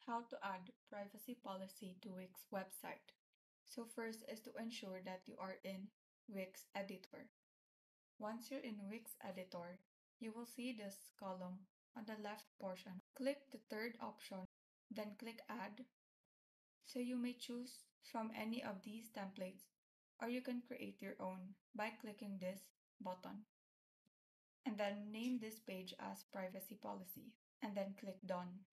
How to add privacy policy to Wix website. So first is to ensure that you are in Wix editor. Once you're in Wix editor, you will see this column on the left portion. Click the third option, then click add. So you may choose from any of these templates, or you can create your own by clicking this button. And then name this page as privacy policy, and then click done.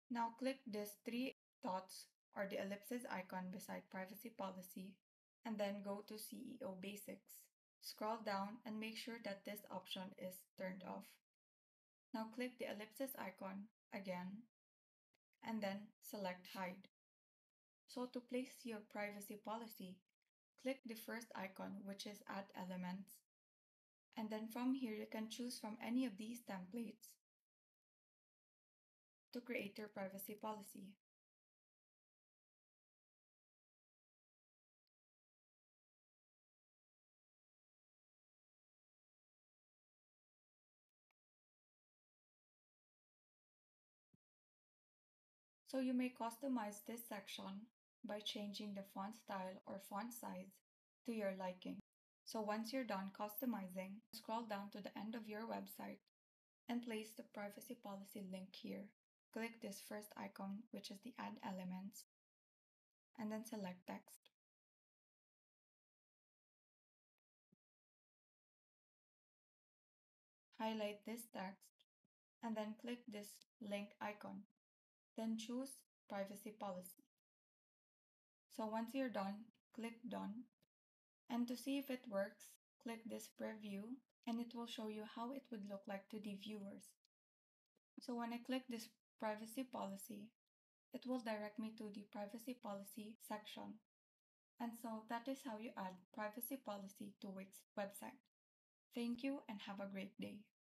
Now click these three dots or the ellipsis icon beside privacy policy, and then go to CEO Basics. Scroll down and make sure that this option is turned off. Now click the ellipsis icon again, and then select Hide. So to place your privacy policy, click the first icon, which is Add Elements, and then from here you can choose from any of these templates to create your privacy policy. So you may customize this section by changing the font style or font size to your liking. So once you're done customizing, scroll down to the end of your website and place the privacy policy link here. Click this first icon, which is the Add Elements, and then select Text. Highlight this text, and then click this link icon. Then choose Privacy Policy. So once you're done, click Done. And to see if it works, click this preview and it will show you how it would look like to the viewers. So when I click this privacy policy, it will direct me to the privacy policy section. And so that is how you add privacy policy to Wix website. Thank you and have a great day.